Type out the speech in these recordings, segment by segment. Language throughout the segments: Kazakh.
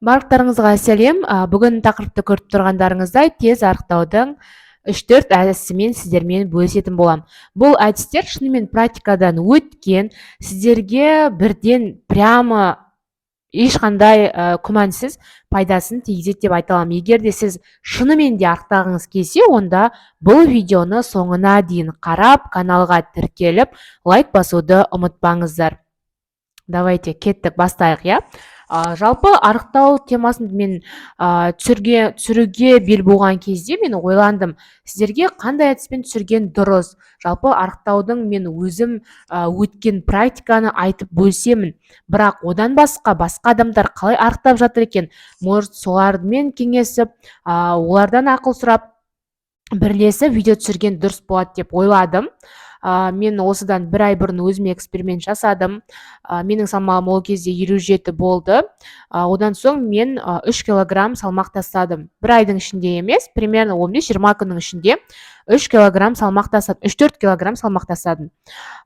Барлықтарыңызға сәлем. Бүгін тақырыпты көріп тұрғандарыңыздай тез арықтаудың 3-4 әдісімен сіздермен бөлісетін болам. Бұл әдістер шынымен практикадан өткен, сіздерге бірден прямо ешқандай күмәнсіз пайдасын тигізеді деп айта аламын. Егер де сіз шынымен де арықтағыңыз келсе, онда бұл видеоны соңына дейін қарап, каналға тіркеліп, лайк басуды ұмытпаңыздар. Давайте кеттік, бастайық, иә. Жалпы арықтау темасын мен түсіруге бел болған кезде мен ойландым, сіздерге қандай әдіспен түсірген дұрыс. Жалпы арықтаудың мен өзім өткен практиканы айтып бөлсемін, бірақ одан басқа адамдар қалай арықтап жатыр екен, может солармен кеңесіп, олардан ақыл сұрап бірлесіп видео түсірген дұрыс болады деп ойладым. Мен осыдан бір ай бұрын өзіме эксперимент жасадым. Менің салмағым ол кезде 57 болды. Одан соң мен 3 килограмм салмақ тастадым. Бір айдың ішінде емес, примерно 15-20 күннің ішінде 3 килограмм салмақ тастадым. 3-4 килограмм салмақ тастадым.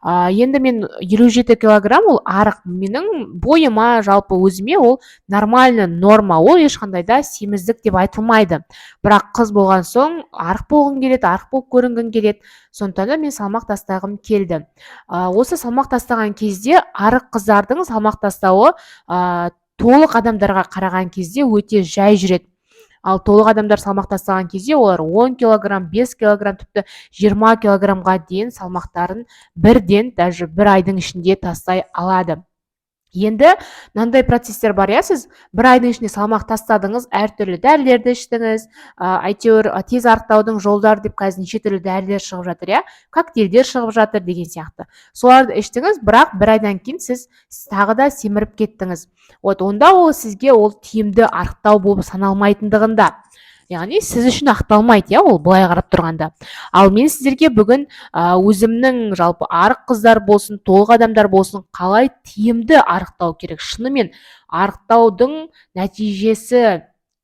Енді мен 57 килограмм ол арық. Менің бойыма, жалпы өзіме ол нормальный норма. Ол ешқандай да семіздік деп айтылмайды. Бірақ қыз болған соң арық болғым келеді, арық болып көрінгім келеді. Сондықтан да мен салмақ тастағым келді. Осы салмақ тастаған кезде арық қыздардың салмақ тастауы толық адамдарға қараған кезде өте жай жүреді. Ал толық адамдар салмақ тастаған кезде олар 10 килограмм, 5 килограмм, тіпті 20 килограммға дейін салмақтарын бірден, даже бір айдың ішінде тастай алады. Енді мынандай процестер бар, иә, сіз бір айдың ішінде салмақ тастадыңыз, әртүрлі дәрілерді іштіңіз, әйтеуір тез арықтаудың жолдары деп қазір неше түрлі дәрілер шығып жатыр, иә, коктейльдер шығып жатыр деген сияқты. Соларды іштіңіз, бірақ бір айдан кейін сіз тағы да семіріп кеттіңіз. Онда ол сізге ол тиімді арықтау болып саналмайтындығында. Яғни сіз үшін ақталмайды, иә, ол былай қарап тұрғанда. Ал мен сіздерге бүгін өзімнің жалпы арық қыздар болсын, толық адамдар болсын, қалай тиімді арықтау керек. Шынымен арықтаудың нәтижесі,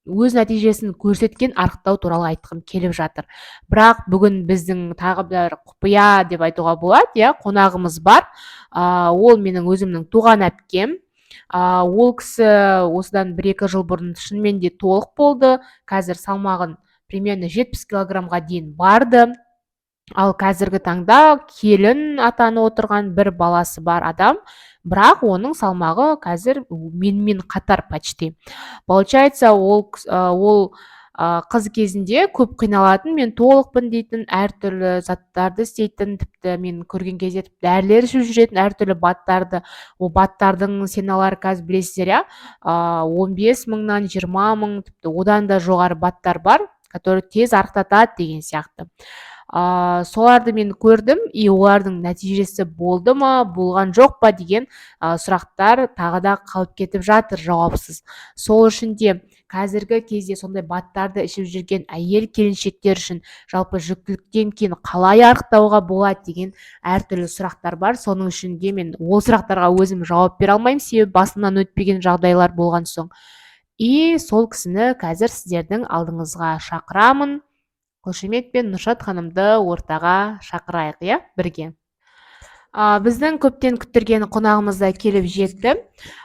өз нәтижесін көрсеткен арықтау туралы айтқым келіп жатыр. Бірақ бүгін біздің тағы бір құпия деп айтуға болады, иә, қонағымыз бар. Ол менің өзімнің туған әпкем. Ол кісі осыдан 1-2 жыл бұрын шынымен де толық болды. Қазір салмағын примерно 70 килограммға дейін барды. Ал қазіргі таңда келін атанып отырған бір баласы бар адам, бірақ оның салмағы қазір менімен қатар почти. Получается, ол қыз кезінде көп қиналатын, мен толықпын дейтін, әртүрлі заттарды істейтін, тіпті мен көрген кезде дәрілер ішіп жүретін, әртүрлі баттарды, ол баттардың сеналары қазір білесіздер, иә, 15 мыңнан 20 мың, тіпті одан да жоғары баттар бар, который тез арықтатады деген сияқты. Соларды мен көрдім, и олардың нәтижесі болды ма, болған жоқ па деген сұрақтар тағы да қалып кетіп жатыр жауапсыз. Сол үшін де қазіргі кезде сондай баттарды ішіп жүрген әйел келіншектер үшін жалпы жүктіліктен кейін қалай арықтауға болады деген әртүрлі сұрақтар бар. Соның үшін де мен ол сұрақтарға өзім жауап бере алмаймын, себебі басымнан өтпеген жағдайлар болған соң. И сол кісіні қазір сіздердің алдыңызға шақырамын. Қошемет пен Нұршат ханымды ортаға шақырайық, иә, бірге. Біздің көптен күттірген қонағымыз да келіп жетті.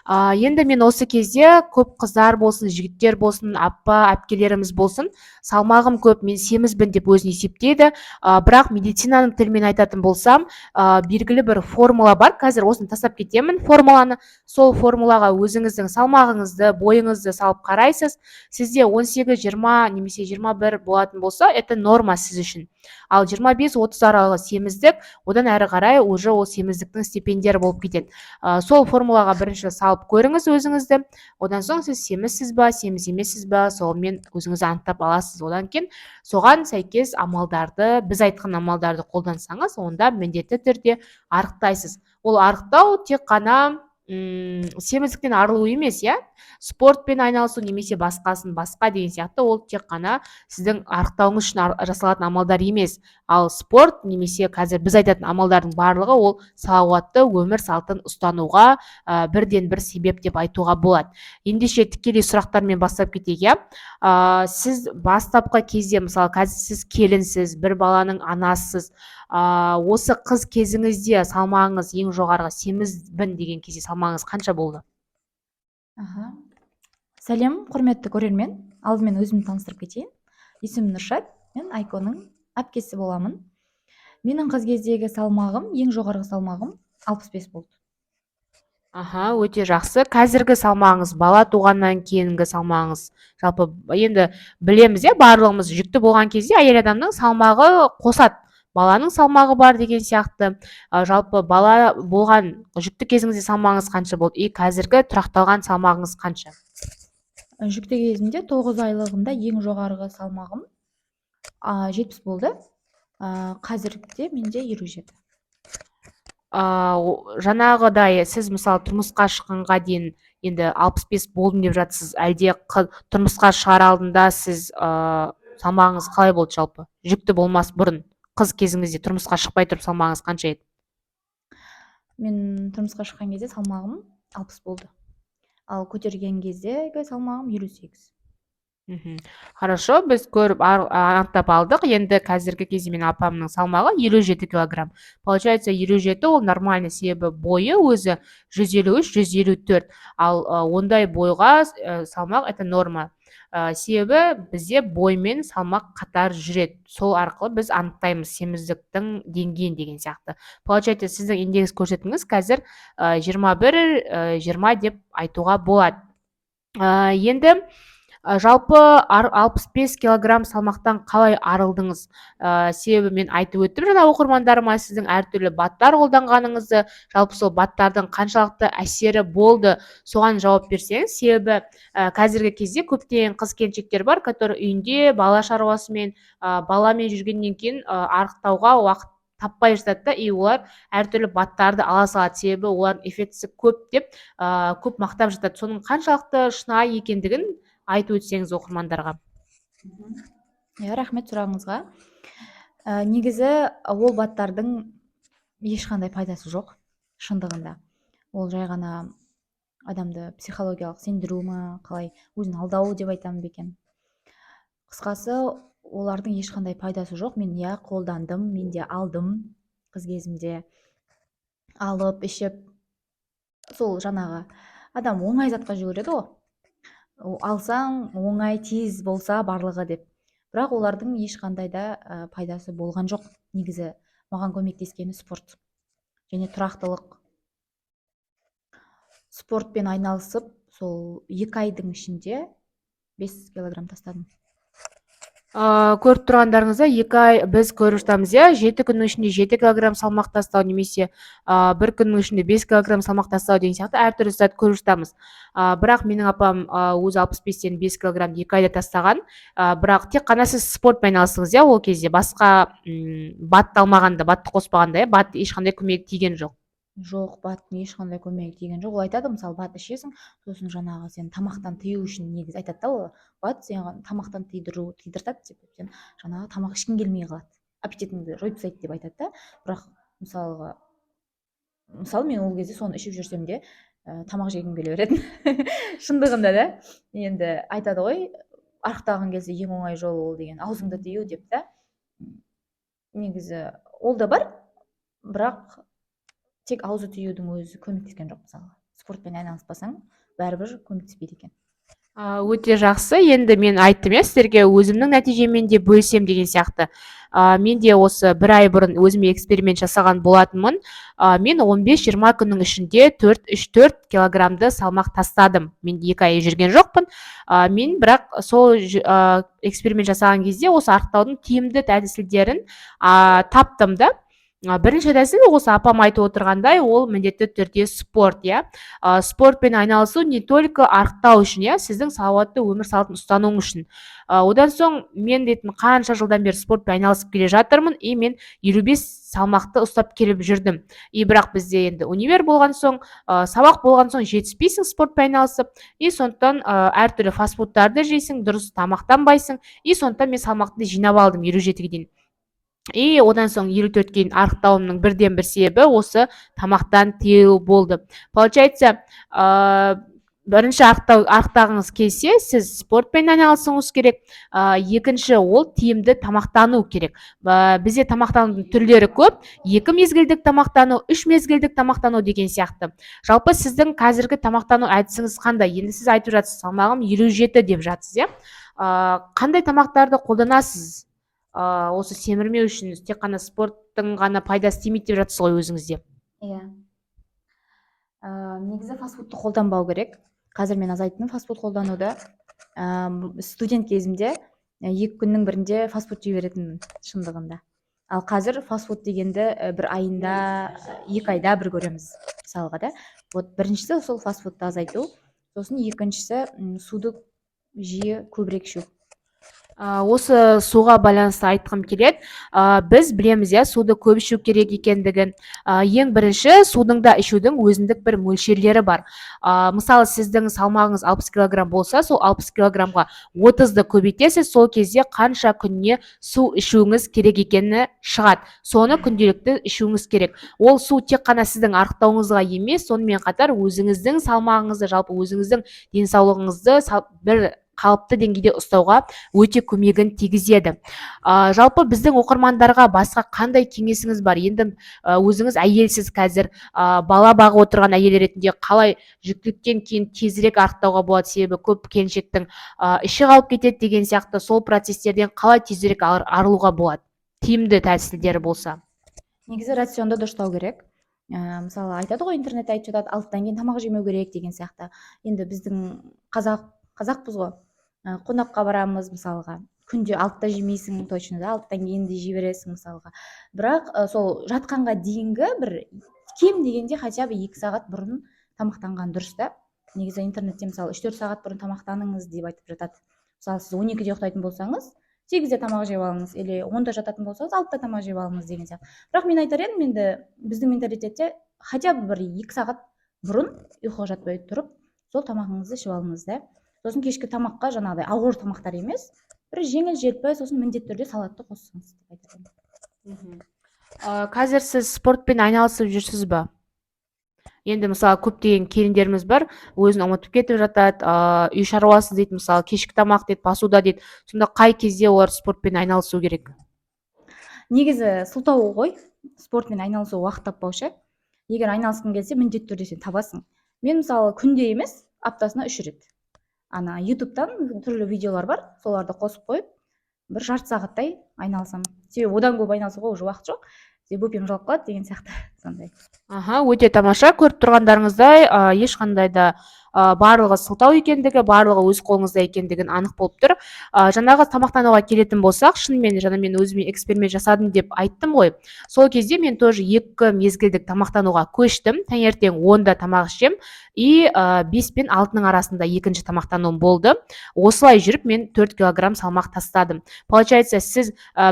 Енді мен осы кезде көп қыздар болсын, жігіттер болсын, әпкелеріміз болсын, салмағым көп, мен семізбін деп өзін есептейді. Бірақ медицинаның тілімен айтатын болсам, белгілі бір формула бар. Қазір осыны тастап кетемін формуланы. Сол формулаға өзіңіздің салмағыңызды, бойыңызды салып қарайсыз. Сізде 18-20 немесе 21 болатын болса, это норма сіз үшін. Ал 25-30 аралығы семіздік, одан әрі қарай уже ол семіздіктің степендері болып кетеді. Сол формулаға бірінші салып көріңіз өзіңізді. Одан соң сіз семізсіз ба, семіз емессіз ба, солмен өзіңізді анықтап аласыз. Одан кейін соған сәйкес амалдарды, біз айтқан амалдарды қолдансаңыз, онда міндетті түрде арықтайсыз. Ол арықтау тек қана семіздіктен арылу емес, иә, спортпен айналысу немесе басқа деген сияқты, ол тек қана сіздің арықтауыңыз үшін жасалатын амалдар емес. Ал спорт немесе қазір біз айтатын амалдардың барлығы ол салауатты өмір салтын ұстануға бірден бір себеп деп айтуға болады. Ендеше тікелей сұрақтармен бастап кетейік, иә. Сіз бастапқы кезде, мысалы, қазір сіз келінсіз, бір баланың анасысыз, осы қыз кезіңізде салмағыңыз ең жоғарғы семізбін деген кезде салмағыңыз қанша болды? Сәлем, құрметті көрермен. Алдымен өзімді таныстырып кетейін. Есімім Нұршат, мен Айконың әпкесі боламын. Менің қыз кездегі салмағым, ең жоғарғы салмағым 65 болды. Аха, өте жақсы. Қазіргі салмағыңыз, бала туғаннан кейінгі салмағыңыз, жалпы енді білеміз барлығымыз жүкті болған кезде әйел адамның салмағы қосады. Баланың салмағы бар деген сияқты. Жалпы бала болған жүкті кезіңізде салмағыңыз қанша болды? И қазіргі тұрақталған салмағыңыз қанша? Жүкті кезімде 9 айлығымда ең жоғарғы салмағым 70 болды. Қазіргіде менде 57. Жаңағыдай сіз мысалы тұрмысқа шыққанға дейін енді 65 болдым деп жатсыз, әлде тұрмысқа шығар алдында сіз салмағыңыз қалай болды жалпы? Жүкті болмас бұрын қыз кезіңізде тұрмысқа шықпай тұрып салмағыңыз қанша еді? Мен тұрмысқа шыққан кезде салмағым 60 болды. Ал көтерген кездегі салмағым 58. Хорошо, біз көріп анықтап алдық. Енді қазіргі кезде менің апамның салмағы 57 килограмм. Получается, 57 ол нормальный, себебі бойы өзі 153-154. Ал ондай бойға салмақ это норма. Себебі бізде боймен салмақ қатар жүреді. Сол арқылы біз анықтаймыз семіздіктің деңгейін деген сияқты. Получается, сіздің индекс көрсетіңіз қазір 21-20 деп айтуға болады. Енді жалпы 65 килограмм салмақтан қалай арылдыңыз? Себебі мен айтып өттім жаңа оқырмандарыма сіздің әртүрлі баттар қолданғаныңызды, жалпы сол баттардың қаншалықты әсері болды, соған жауап берсеңіз. Себебі қазіргі кезде көптеген қыз-келіншектер бар, которые үйінде бала шаруасымен, баламен жүргеннен кейін арықтауға уақыт таппай жатады да, и олар әртүрлі баттарды ала салады, себебі олардың эффектісі көп деп көп мақтап жатады. Соның қаншалықты шынайы екендігін айтып өтсеңіз оқырмандарға. Рахмет сұрағыңызға. Негізі ол баттардың ешқандай пайдасы жоқ шындығында. Ол жай ғана адамды психологиялық сендіру ма, қалай өзін алдау деп айтамын бекен. Қысқасы, олардың ешқандай пайдасы жоқ. Мен қолдандым, мен де алдым қыз кезімде, алып ішіп. Сол жаңағы адам оңай затқа жүгіреді ғой, алсаң оңай тез болса барлығы деп. Бірақ олардың ешқандай да пайдасы болған жоқ. Негізі маған көмектескені спорт және тұрақтылық. Спортпен айналысып, сол 2 айдың ішінде 5 килограмм тастадым. Көріп тұрғандарыңызда 2 ай біз көріп жатамыз 7 күннің ішінде 7 килограмм салмақ тастау немесе 1 күннің ішінде 5 килограмм салмақ тастау деген сияқты әртүрлі зат көріп жатамыз. Бірақ менің апам өзі 65-тен 5 килограмм 2 айда тастаған. Бірақ тек қана сіз спортпен айналыстыңыз ол кезде, басқа батты алмағанда, батты қоспағанда бат ешқандай көмек тиген жоқ. Жоқ, баттың ешқандай көмегі тиген жоқ. Ол айтады, мысалы, бат ішесің, сосын жаңағы сен тамақтан тыю үшін негізі айтады да, ол бат сен тамақтан тыйдыртады деп, сен жаңағы тамақ ішкің келмей қалады, аппетитіңді жойып тастайды деп айтады да. Бірақ мысалы мен ол кезде соны ішіп жүрсем де тамақ жегім келе береді. Шындығында да. Енді айтады ғой, арықтаған кезде ең оңай жол ол деген аузыңды тыю деп та. Негізі ол да бар, бірақ тек аузы тыюдың өзі көмектескен жоқ. Мысалы, спортпен айналыспасаң, бәрібір көмектеспейді екен. Өте жақсы. Енді мен айттым сіздерге өзімнің нәтижеммен де бөлсем деген сияқты. Мен де осы 1 ай бұрын өзіме эксперимент жасаған болатынмын. Мен 15-20 күннің ішінде 3-4 килограммды салмақ тастадым. Мен 2 ай жүрген жоқпын. Мен бірақ сол эксперимент жасаған кезде осы арықтаудың тиімді тәсілдерін таптым да. Бірінші тәсіл осы апам айтып отырғандай, ол міндетті түрде спорт. Спортпен айналысу не только арықтау үшін, сіздің салауатты өмір салтын ұстануың үшін. Одан соң мен дейтін қанша жылдан бері спортпен айналысып келе жатырмын, и мен 55 салмақты ұстап келіп жүрдім. И бірақ бізде енді универ болған соң, сабақ болған соң жетіспейсің спортпен айналысып, и сондықтан әртүрлі фастфудтарды жейсің, дұрыс тамақтанбайсың, и сондықтан мен салмақты жинап алдым 57-ге дейін. И одан соң 54-ке дейін арықтауымның бірден бір себебі осы тамақтан тыю болды. Получается, бірінші арықтағыңыз келсе, сіз спортпен айналысуыңыз керек. Екінші, ол тиімді тамақтану керек. Бізде тамақтанудың түрлері көп. 2 мезгілдік тамақтану, 3 мезгілдік тамақтану деген сияқты. Жалпы сіздің қазіргі тамақтану әдісіңіз қандай? Енді сіз айтып жатсыз, салмағым 57 деп жатсыз, иә? Қандай тамақтарды қолданасыз? Осы семірмеу үшін тек қана спорттың ғана пайдасы тимейді деп жатсыз ғой өзіңізде. Иә. Негізі фастфудты қолданбау керек. Қазір мен азайттым фастфуд қолдануды. Студент кезімде 2 күннің бірінде фастфуд жей беретінмін шындығында. Ал қазір фастфуд дегенді бір айында, 2 айда бір көреміз мысалға да. Вот біріншісі сол фастфудты азайту, сосын екіншісі суды жиі көбірек ішу. Осы суға байланысты айтқым келеді. Біз білеміз, иә, суды көп ішу керек екендігін. Ең бірінші, судың да ішудің өзіндік бір мөлшерлері бар. Мысалы, сіздің салмағыңыз 60 килограмм болса, сол 60 килограммға 30-ды көбейтесіз, сол кезде қанша күніне су ішуіңіз керек екені шығады. Соны күнделікті ішуіңіз керек. Ол су тек қана сіздің арықтауыңызға емес, сонымен қатар өзіңіздің салмағыңызды, жалпы өзіңіздің денсаулығыңызды бір қалыпты деңгейде ұстауға өте көмегін тигізеді. Жалпы біздің оқырмандарға басқа қандай кеңесіңіз бар? Енді өзіңіз әйелсіз қазір, бала бағып отырған әйел ретінде қалай жүктіліктен кейін тезірек арықтауға болады? Себебі көп келіншектің іші қалып кетеді деген сияқты, сол процестерден қалай тезірек арылуға болады? Тиімді тәсілдері болса. Негізі рационды дұрыстау керек. Мысалы, айтады ғой, интернетте айтып жатады, 6-тан кейін тамақ жемеу керек деген сияқты. Енді біздің қазақпыз ғой. Қонаққа барамыз мысалға, күнде 6-та жемейсің, точно да, 6-тан кейін де жей бересің мысалға. Бірақ сол жатқанға дейінгі бір кем дегенде хотя бы 2 сағат бұрын тамақтанған дұрыс та. Негізі интернетте мысалы 3-4 сағат бұрын тамақтаныңыз деп айтып жатады. Мысалы, сіз 12-де ұйықтайтын болсаңыз, 8-де тамақ жеп алыңыз, или 10-да жататын болсаңыз, 6-да тамақ жеп алыңыз деген сияқты. Бірақ мен айтар едім, енді біздің менталитетте хотя бы бір 2 сағат бұрын ұйқыға жатпай тұрып, сол тамағыңызды ішіп алыңыз да. Сосын кешкі тамаққа жаңағыдай ауыр тамақтар емес, бір жеңіл желпі, сосын міндетті түрде салатты қоссаңыз деп айтарым. Қазір сіз спортпен айналысып жүрсіз ба? Енді мысалы көптеген келіндеріміз бар, өзін ұмытып кетіп жатады, үй шаруасы дейді, мысалы кешкі тамақ дейді, посуда дейді. Сонда қай кезде олар спортпен айналысу керек? Негізі сылтау ғой, спортпен айналысу уақыт таппаушы. Егер айналысқың келсе, міндетті түрде сен табасың. Мен мысалы күнде емес, аптасына 3 рет. ютубтан түрлі видеолар бар, соларды қосып қойып, бір жарты сағаттай айналысам. Себебі одан көп айналысуға уже уақыт жоқ. Бөпем жылап қалады деген сияқты сондай. Өте тамаша. Көріп тұрғандарыңыздай, ешқандай да барлығы сылтау екендігі, барлығы өз қолыңызда екендігін анық болып тұр. Жаңағы тамақтануға келетін болсақ, шынымен жаңа мен өзіме эксперимент жасадым деп айттым ғой. Сол кезде мен тоже 2 мезгілдік тамақтануға көштім. Таңертең 10-да тамақ ішем, и 5 пен 6-ның арасында екінші тамақтануым болды. Осылай жүріп мен 4 килограмм салмақ тастадым. Получается,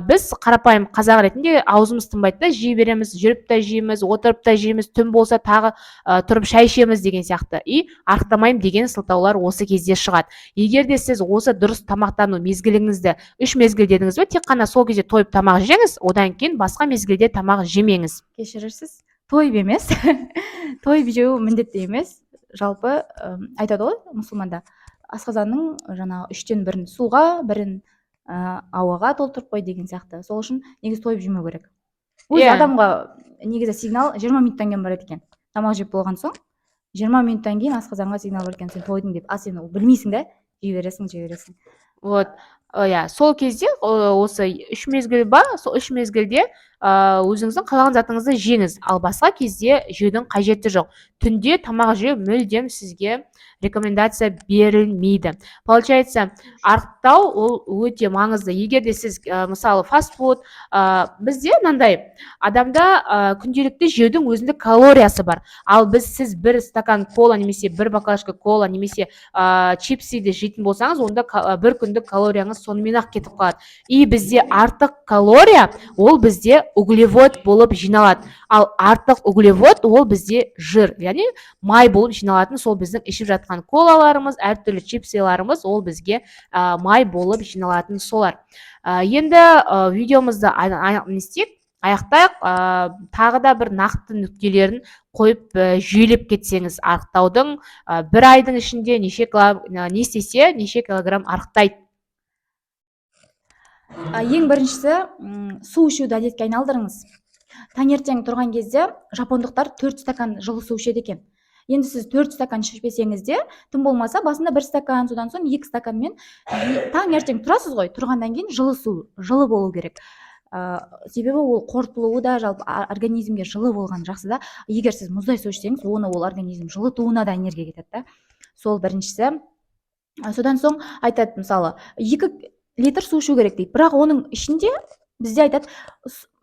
біз қарапайым қазақ ретінде аузымыз тынбайды да, жей береміз, жүріп та жейміз, отырып та жейміз, түн болса тағы тұрып шай ішеміз деген сияқты. И арықтамаймын деген сылтаулар осы кезде шығады. Егер де сіз осы дұрыс тамақтану мезгіліңізді 3 мезгіл дедіңіз бе, тек қана сол кезде тойып тамақ жеңіз, одан кейін басқа мезгілде тамақ жемеңіз. Кешірерсіз, тойып емес. Тойып жеу міндетті емес. Жалпы айтады ғой мұсылманда, асқазанның жаңағы 3-тен 1-ін суға, 1-ін ауаға толтырып қой деген сияқты. Сол үшін негізі тойып жемеу керек. Өз адамға негізі сигнал 20 минуттан кейін барады екен. Тамақ жеп болған соң 20 минуттан кейін асқазанға сигнал бар екен, сен тойдың деп. А сен білмейсің да, жей бересің. Вот, сол кезде осы 3 мезгіл ба, сол 3 мезгілде өзіңіздің қалаған затыңызды жеңіз, ал басқа кезде жеудің қажеті жоқ. Түнде тамақ жеу мүлдем сізге рекомендация берілмейді. Получается, арықтау ол өте маңызды. Егер де сіз мысалы фастфуд, бізде мынандай, адамда күнделікті жеудің өзіндік калориясы бар. Ал сіз 1 стакан кола немесе 1 бокалашка кола немесе чипсиді жейтін болсаңыз, онда 1 күндік калорияңыз сонымен ақ кетіп қалады. И бізде артық калория ол бізде углевод болып жиналады. Ал артық углевод ол бізде жыр, яғни май болып жиналатын, сол біздің ішіп жатқан колаларымыз, әртүрлі чипсиларымыз ол бізге май болып жиналатын солар. Енді видеомызды аяқтайық. Тағы да бір нақты нүктелерін қойып жүйелеп кетсеңіз, арықтаудың бір айдың ішінде не істесе неше килограмм арықтайды? Ең біріншісі, су ішуді әдетке айналдырыңыз. Таңертең тұрған кезде жапондықтар 4 стакан жылы су ішеді екен. Енді сіз 4 стакан ішпесеңіз де, тым болмаса басында 1 стакан, содан соң 2 стаканмен таңертең тұрасыз ғой, тұрғаннан кейін жылы су, жылы болу керек. Себебі ол қорытылуы да жалпы организмге жылы болған жақсы да. Егер сіз мұздай су ішсеңіз, оны ол организм жылытуына да энергия кетеді да. Сол біріншісі. Содан соң айтады, мысалы, 2 литр су ішу керек дейді. Бірақ оның ішінде бізде айтады,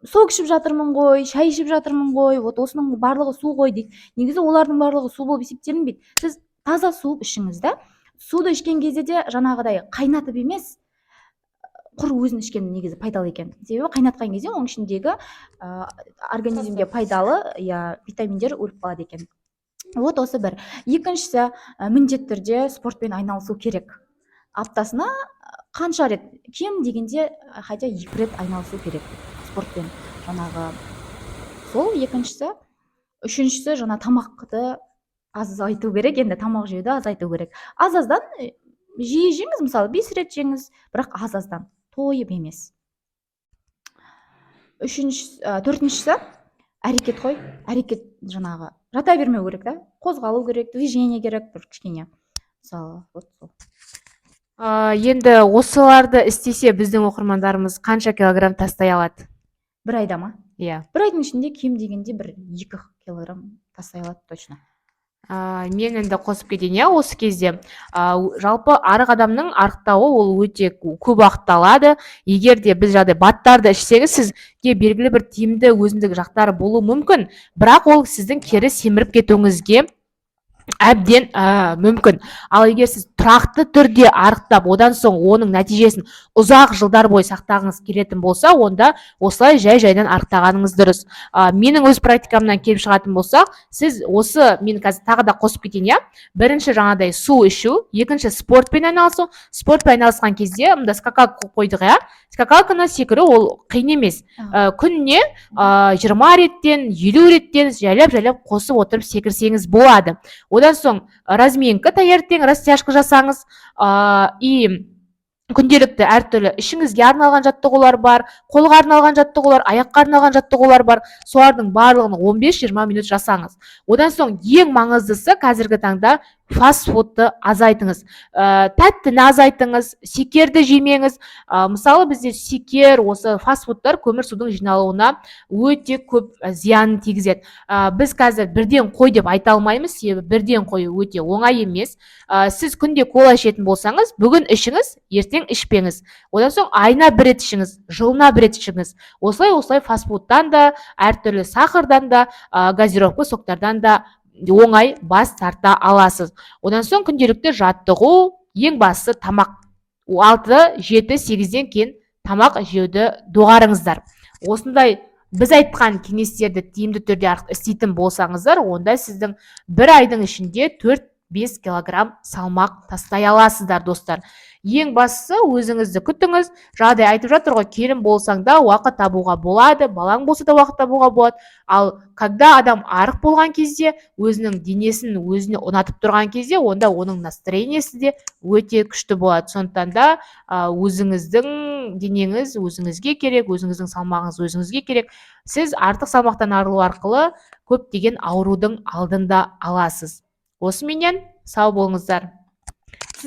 сок ішіп жатырмын ғой, шай ішіп жатырмын ғой, вот осының барлығы су ғой дейді. Негізі олардың барлығы су болып есептелінбейді. Сіз таза су ішіңіз да. Суды ішкен кезде де жаңағыдай қайнатып емес, құр өзін ішкен негізі пайдалы екен. Себебі қайнатқан кезде оның ішіндегі организмге пайдалы витаминдер өліп қалады екен. Вот осы бір. Екіншісі, міндетті түрде спортпен айналысу керек. Аптасына қанша рет, кем дегенде хотя 2 рет айналысу керек спортпен. Жаңағы сол екіншісі. Үшіншісі, жаңа тамақты азайту керек, енді тамақ жеуді азайту керек. Аз-аздан жиі жеңіз, мысалы 5 рет жеңіз, бірақ аз-аздан, тойып емес. Төртіншісі, әрекет қой. Әрекет жаңағы жата бермеу керек да, қозғалу керек, движение керек, бір кішкене. Мысалы, вот сол. Енді осыларды істесе біздің оқырмандарымыз қанша килограмм тастай алады? Бір айда ма? Иә. Бір айдың ішінде кем дегенде бір 2 килограмм тастай алады точно. Мен енді қосып кетейін, осы кезде жалпы арық адамның арықтауы ол өте көп уақыт алады. Егер де біз жағдай баттарды ішсеңіз, сізге белгілі бір тиімді өзіндік жақтары болуы мүмкін, бірақ ол сіздің кері семіріп кетуіңізге әбден мүмкін. Ал егер сіз тұрақты түрде арықтап, одан соң оның нәтижесін ұзақ жылдар бойы сақтағыңыз келетін болса, онда осылай жай-жайдан арықтағаныңыз дұрыс. Менің өз практикамнан келіп шығатын болсақ, сіз осы, мен қазір тағы да қосып кетейін, бірінші жаңадай су ішу, екінші спортпен айналысу. Спортпен айналысқан кезде мында скакалка қойдық, скакалканы секіру ол қиын емес. Күніне 20 реттен 50 реттен жайлап қосып отырып секірсеңіз болады. Одан соң разминка таңертең растяжка жасаңыз, и күнделікті әртүрлі ішіңізге арналған жаттығулар бар, қолға арналған жаттығулар, аяққа арналған жаттығулар бар. Солардың барлығын 15-20 минут жасаңыз. Одан соң ең маңыздысы қазіргі таңда фастфудты азайтыңыз. Тәттіні азайтыңыз, шекерді жемеңіз. Мысалы бізде шекер, осы фастфудтар көмір судың жиналуына өте көп зиянын тигізеді. Біз қазір бірден қой деп айта алмаймыз, себебі бірден қою өте оңай емес. Сіз күнде кола ішетін болсаңыз, бүгін ішіңіз, ертең ішпеңіз. Одан соң айына 1 рет ішіңіз, жылына 1 рет ішіңіз. Осылай фастфудтан да, әртүрлі сахардан да, газировка соктардан да оңай бас тарта аласыз. Одан соң күнделікті жаттығу, ең бастысы тамақ. 6-7-8-ден кейін тамақ жеуді доғарыңыздар. Осындай біз айтқан кеңестерді тиімді түрде істейтін болсаңыздар, онда сіздің бір айдың ішінде 4-5 килограмм салмақ тастай аласыздар, достар. Ең бастысы өзіңізді күтіңіз. Жағдай айтып жатыр ғой, келін болсаң да уақыт табуға болады, балаң болса да уақыт табуға болады. Ал когда адам арық болған кезде, өзінің денесін өзіне ұнатып тұрған кезде, онда оның настроениесі де өте күшті болады. Сондықтан да өзіңіздің денеңіз өзіңізге керек, өзіңіздің салмағыңыз өзіңізге керек. Сіз артық салмақтан арылу арқылы көптеген аурудың алдында аласыз. Осыменен сау болыңыздар.